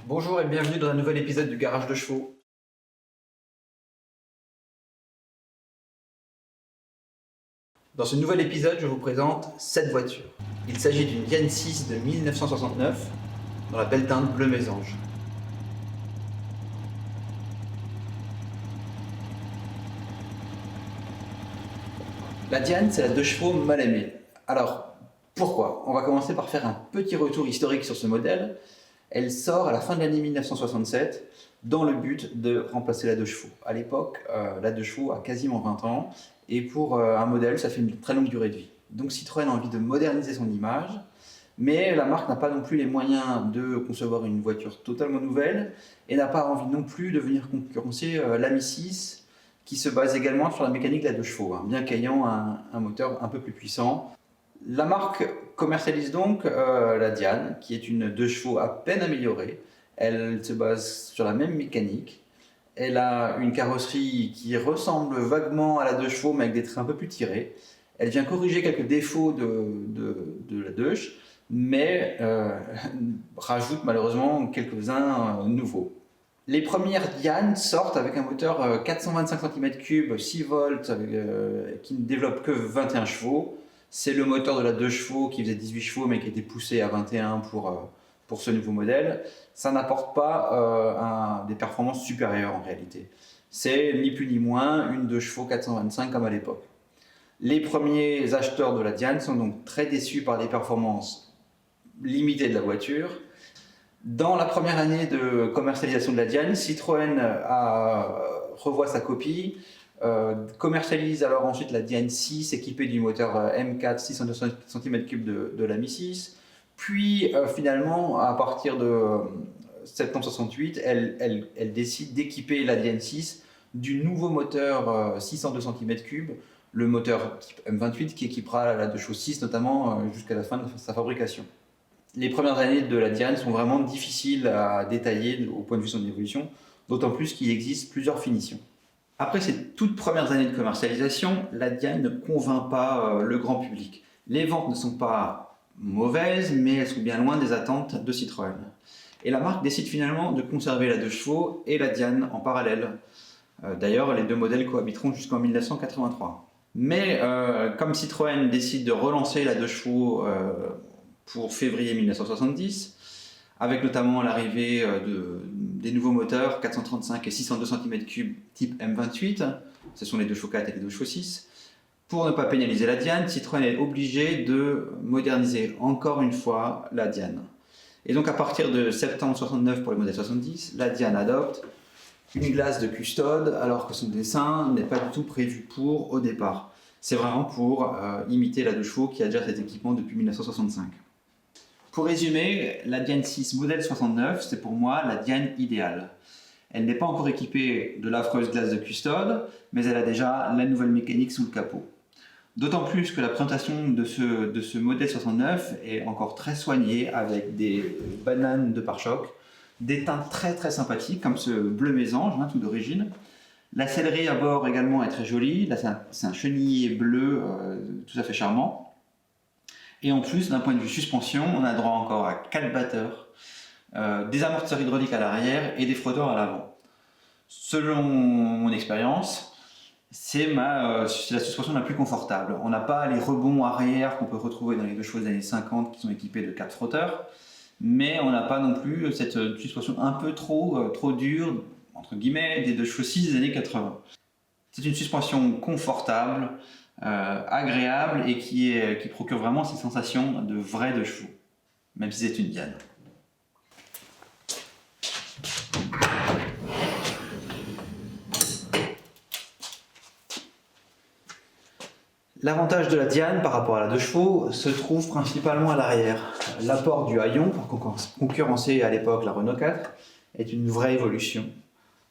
Bonjour et bienvenue dans un nouvel épisode du Garage de Chevaux. Dans ce nouvel épisode, je vous présente cette voiture. Il s'agit d'une Diane 6 de 1969 dans la belle teinte bleu mésange. La Diane, c'est la 2 chevaux mal aimée. Alors, pourquoi? On va commencer par faire un petit retour historique sur ce modèle. Elle sort à la fin de l'année 1967 dans le but de remplacer la 2 chevaux. À l'époque, la 2 chevaux a quasiment 20 ans et pour un modèle, ça fait une très longue durée de vie. Donc Citroën a envie de moderniser son image, mais la marque n'a pas non plus les moyens de concevoir une voiture totalement nouvelle et n'a pas envie non plus de venir concurrencer l'Ami 6 qui se base également sur la mécanique de la 2 chevaux, bien qu'ayant un moteur un peu plus puissant. La marque commercialise donc la Diane, qui est une 2 chevaux à peine améliorée. Elle se base sur la même mécanique. Elle a une carrosserie qui ressemble vaguement à la 2 chevaux, mais avec des traits un peu plus tirés. Elle vient corriger quelques défauts de la 2, mais rajoute malheureusement quelques-uns nouveaux. Les premières Diane sortent avec un moteur 425 cm3, 6 volts, qui ne développe que 21 chevaux. C'est le moteur de la 2 chevaux qui faisait 18 chevaux mais qui a été poussé à 21 pour ce nouveau modèle. Ça n'apporte pas des performances supérieures en réalité. C'est ni plus ni moins une 2 chevaux 425 comme à l'époque. Les premiers acheteurs de la Diane sont donc très déçus par les performances limitées de la voiture. Dans la première année de commercialisation de la Diane, Citroën revoit sa copie, commercialise alors ensuite la Diane 6 équipée du moteur M4 602 cm3 de l'Ami 6. Puis finalement, à partir de septembre 68, elle décide d'équiper la Diane 6 du nouveau moteur 602 cm3, le moteur type M28 qui équipera la 2 chevaux 6 notamment jusqu'à la fin de sa fabrication. Les premières années de la Diane sont vraiment difficiles à détailler au point de vue de son évolution, d'autant plus qu'il existe plusieurs finitions. Après ces toutes premières années de commercialisation, la Diane ne convainc pas le grand public. Les ventes ne sont pas mauvaises, mais elles sont bien loin des attentes de Citroën. Et la marque décide finalement de conserver la 2 chevaux et la Diane en parallèle. D'ailleurs, les deux modèles cohabiteront jusqu'en 1983. Mais comme Citroën décide de relancer la 2 chevaux pour février 1970, avec notamment l'arrivée des nouveaux moteurs 435 et 602 cm3 type M28, ce sont les 2 chevaux 4 et les 2 chevaux 6. Pour ne pas pénaliser la Diane, Citroën est obligé de moderniser encore une fois la Diane. Et donc à partir de septembre 69 pour les modèles 70, la Diane adopte une glace de custode alors que son dessin n'est pas du tout prévu pour au départ. C'est vraiment pour imiter la 2 chevaux qui a déjà cet équipement depuis 1965. Pour résumer, la Diane 6 modèle 69, c'est pour moi la Diane idéale. Elle n'est pas encore équipée de l'affreuse glace de custode, mais elle a déjà la nouvelle mécanique sous le capot. D'autant plus que la présentation de ce modèle 69 est encore très soignée avec des bananes de pare-choc, des teintes très sympathiques comme ce bleu mésange, tout d'origine. La sellerie à bord également est très jolie, là c'est un chenillé bleu tout à fait charmant. Et en plus, d'un point de vue suspension, on a droit encore à 4 batteurs, des amortisseurs hydrauliques à l'arrière et des frotteurs à l'avant. Selon mon expérience, c'est la suspension la plus confortable. On n'a pas les rebonds arrière qu'on peut retrouver dans les 2 chevaux des années 50 qui sont équipés de 4 frotteurs, mais on n'a pas non plus cette suspension un peu trop dure, entre guillemets, des 2 chevaux 6 des années 80. C'est une suspension confortable, agréable et qui procure vraiment ces sensations de vrais 2 chevaux, même si c'est une Diane. L'avantage de la Diane par rapport à la 2 chevaux se trouve principalement à l'arrière. L'apport du haillon pour concurrencer à l'époque la Renault 4 est une vraie évolution.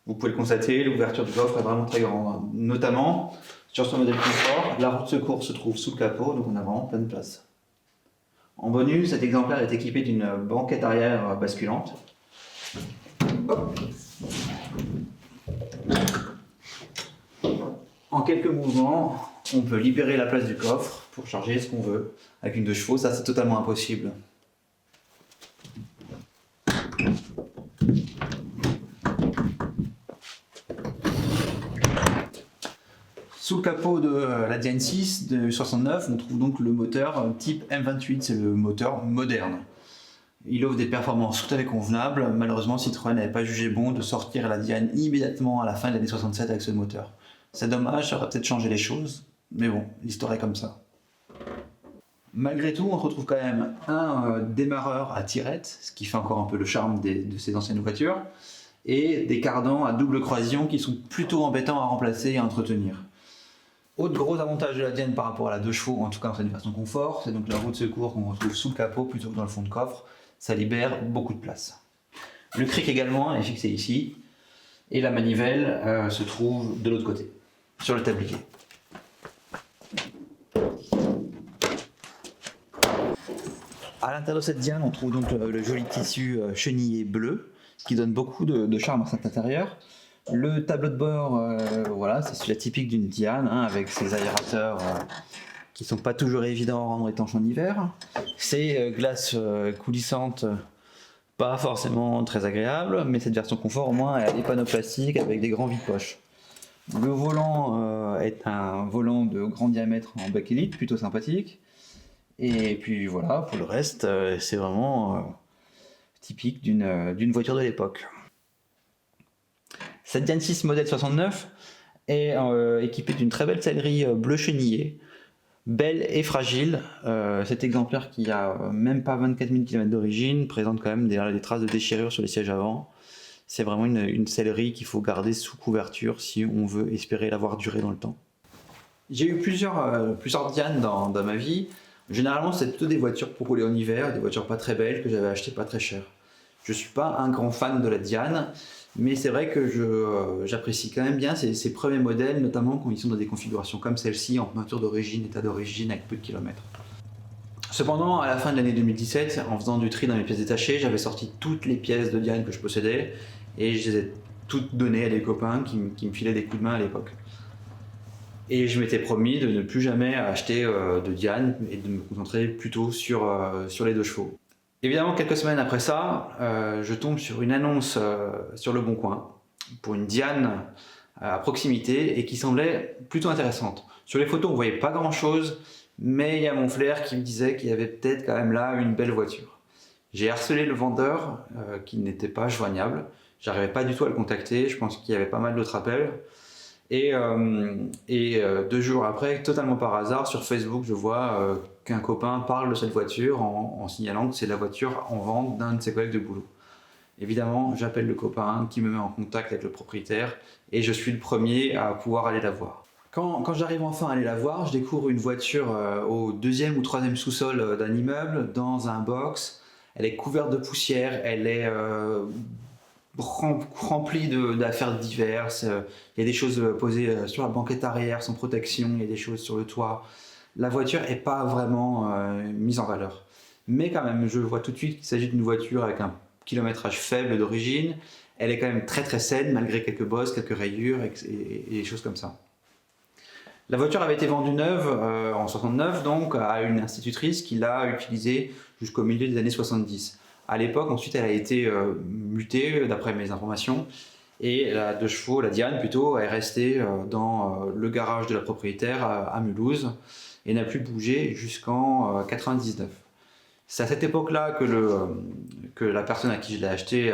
Vous pouvez le constater, l'ouverture du coffre est vraiment très grande. Notamment, sur ce modèle confort, la roue de secours se trouve sous le capot, donc on a vraiment plein de place. En bonus, cet exemplaire est équipé d'une banquette arrière basculante. Hop. En quelques mouvements, on peut libérer la place du coffre pour charger ce qu'on veut. Avec une 2 chevaux, ça c'est totalement impossible. Sous le capot de la Diane 6 de 69, on trouve donc le moteur type M28, c'est le moteur moderne. Il offre des performances tout à fait convenables. Malheureusement, Citroën n'avait pas jugé bon de sortir la Diane immédiatement à la fin de l'année 67 avec ce moteur. C'est dommage, ça aurait peut-être changé les choses, mais bon, l'histoire est comme ça. Malgré tout, on retrouve quand même un démarreur à tirette, ce qui fait encore un peu le charme de ces anciennes voitures, et des cardans à double croisillon qui sont plutôt embêtants à remplacer et à entretenir. Autre gros avantage de la Diane par rapport à la 2 chevaux, en tout cas dans cette version confort, c'est donc la roue de secours qu'on retrouve sous le capot plutôt que dans le fond de coffre. Ça libère beaucoup de place. Le cric également est fixé ici, et la manivelle se trouve de l'autre côté, sur le tablier. À l'intérieur de cette Diane, on trouve donc le joli tissu chenillé bleu, qui donne beaucoup de charme à cet intérieur. Le tableau de bord, voilà, c'est celui typique d'une Diane, hein, avec ses aérateurs qui sont pas toujours évidents à rendre étanches en hiver. Ces glaces coulissantes, pas forcément très agréables, mais cette version confort au moins elle a des panneaux plastiques avec des grands vide-poches. Le volant est un volant de grand diamètre en bakélite, plutôt sympathique. Et puis voilà, pour le reste, c'est vraiment typique d'une voiture de l'époque. Cette Diane 6 modèle 69 est équipée d'une très belle sellerie bleu chenillé, belle et fragile. Cet exemplaire qui a même pas 24 000 km d'origine présente quand même des traces de déchirure sur les sièges avant. C'est vraiment une sellerie qu'il faut garder sous couverture si on veut espérer l'avoir duré dans le temps. J'ai eu plusieurs Diane dans ma vie. Généralement, c'est plutôt des voitures pour rouler en hiver, des voitures pas très belles que j'avais achetées pas très cher. Je suis pas un grand fan de la Diane, mais c'est vrai que j'apprécie quand même bien ces premiers modèles, notamment quand ils sont dans des configurations comme celle-ci, en peinture d'origine, état d'origine, avec peu de kilomètres. Cependant, à la fin de l'année 2017, en faisant du tri dans mes pièces détachées, j'avais sorti toutes les pièces de Diane que je possédais, et je les ai toutes données à des copains qui me filaient des coups de main à l'époque. Et je m'étais promis de ne plus jamais acheter de Diane et de me concentrer plutôt sur les 2 chevaux. Évidemment, quelques semaines après ça, je tombe sur une annonce sur Le Bon Coin pour une Diane à proximité et qui semblait plutôt intéressante. Sur les photos, on ne voyait pas grand-chose, mais il y a mon flair qui me disait qu'il y avait peut-être quand même là une belle voiture. J'ai harcelé le vendeur qui n'était pas joignable. J'arrivais pas du tout à le contacter, je pense qu'il y avait pas mal d'autres appels. Et 2 jours après, totalement par hasard, sur Facebook, je vois qu'un copain parle de cette voiture en signalant que c'est la voiture en vente d'un de ses collègues de boulot. Évidemment, j'appelle le copain qui me met en contact avec le propriétaire et je suis le premier à pouvoir aller la voir. Quand j'arrive enfin à aller la voir, je découvre une voiture au 2e ou 3e sous-sol d'un immeuble, dans un box. Elle est couverte de poussière, elle est rempli d'affaires diverses. Il y a des choses posées sur la banquette arrière sans protection, il y a des choses sur le toit. La voiture n'est pas vraiment mise en valeur. Mais quand même, je vois tout de suite qu'il s'agit d'une voiture avec un kilométrage faible d'origine. Elle est quand même très très saine, malgré quelques bosses, quelques rayures et des choses comme ça. La voiture avait été vendue neuve en 69 donc à une institutrice qui l'a utilisée jusqu'au milieu des années 70. À l'époque, ensuite, elle a été mutée, d'après mes informations, et la 2 chevaux, la Diane plutôt, est restée dans le garage de la propriétaire à Mulhouse et n'a plus bougé jusqu'en 99. C'est à cette époque-là que la personne à qui je l'ai acheté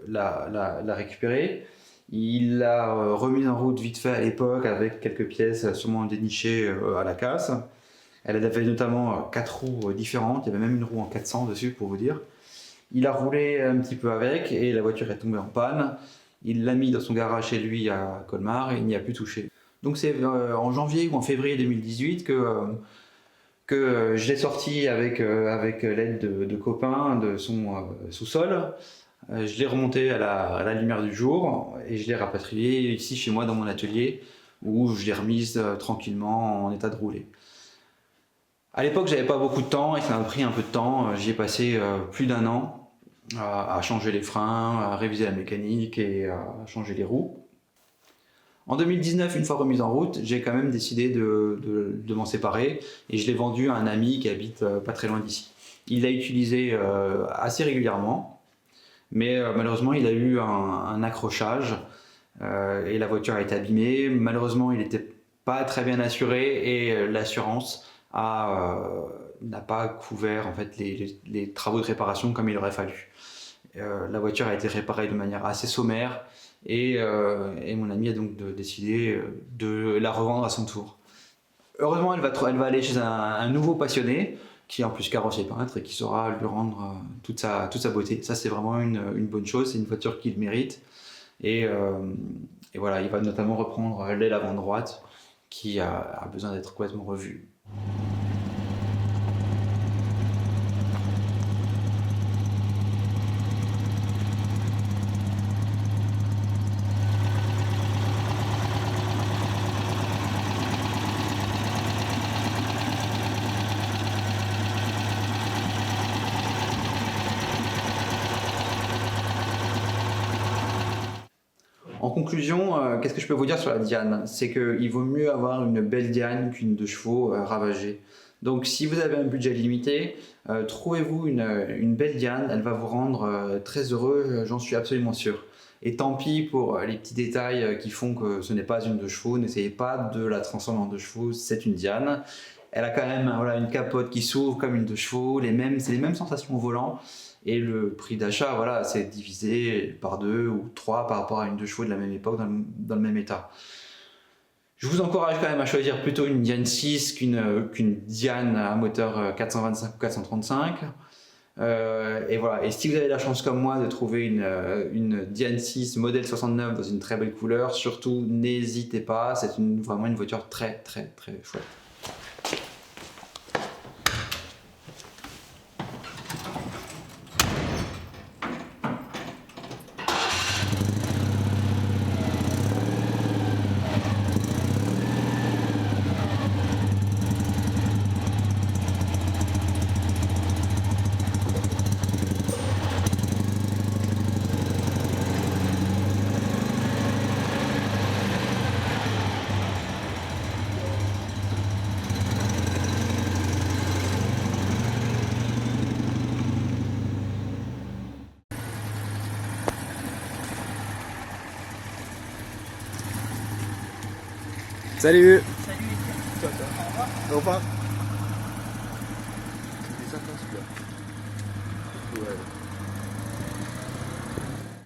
l'a récupérée. Il l'a remise en route vite fait à l'époque avec quelques pièces sûrement dénichées à la casse. Elle avait notamment 4 roues différentes, il y avait même une roue en 400 dessus pour vous dire. Il a roulé un petit peu avec et la voiture est tombée en panne. Il l'a mis dans son garage chez lui à Colmar et il n'y a plus touché. Donc c'est en janvier ou en février 2018 que je l'ai sorti avec l'aide de copains de son sous-sol. Je l'ai remonté à la lumière du jour et je l'ai rapatrié ici chez moi dans mon atelier où je l'ai remise tranquillement en état de rouler. À l'époque, j'avais pas beaucoup de temps et ça m'a pris un peu de temps. J'y ai passé plus d'1 an à changer les freins, à réviser la mécanique et à changer les roues. En 2019, une fois remise en route, j'ai quand même décidé de m'en séparer et je l'ai vendu à un ami qui habite pas très loin d'ici. Il l'a utilisé assez régulièrement, mais malheureusement, il a eu un accrochage et la voiture a été abîmée. Malheureusement, il n'était pas très bien assurée et l'assurance n'a pas couvert en fait les travaux de réparation comme il aurait fallu. La voiture a été réparée de manière assez sommaire et mon ami a donc décidé de la revendre à son tour. Heureusement, elle va aller chez un nouveau passionné qui est en plus carrossier peintre et qui saura lui rendre toute sa beauté. Ça, c'est vraiment une bonne chose, c'est une voiture qu'il mérite. Et voilà, il va notamment reprendre l'aile avant droite qui a besoin d'être complètement revue. En conclusion, qu'est-ce que je peux vous dire sur la Diane? C'est qu'il vaut mieux avoir une belle Diane qu'une 2 chevaux ravagée. Donc si vous avez un budget limité, trouvez-vous une belle Diane, elle va vous rendre très heureux, j'en suis absolument sûr. Et tant pis pour les petits détails qui font que ce n'est pas une 2 chevaux, n'essayez pas de la transformer en 2 chevaux, c'est une Diane. Elle a quand même voilà, une capote qui s'ouvre comme une 2 chevaux, c'est les mêmes sensations au volant. Et le prix d'achat, voilà, c'est divisé par 2 ou 3 par rapport à une 2 chevaux de la même époque, dans le même état. Je vous encourage quand même à choisir plutôt une Diane 6 qu'une Diane à moteur 425 ou 435. Et voilà. Et si vous avez la chance comme moi de trouver une Diane 6 modèle 69 dans une très belle couleur, surtout n'hésitez pas, c'est vraiment une voiture très très très chouette. Salut. Salut. Ciao, ciao. Au revoir. Au revoir. C'est sympa celui-là. Ouais.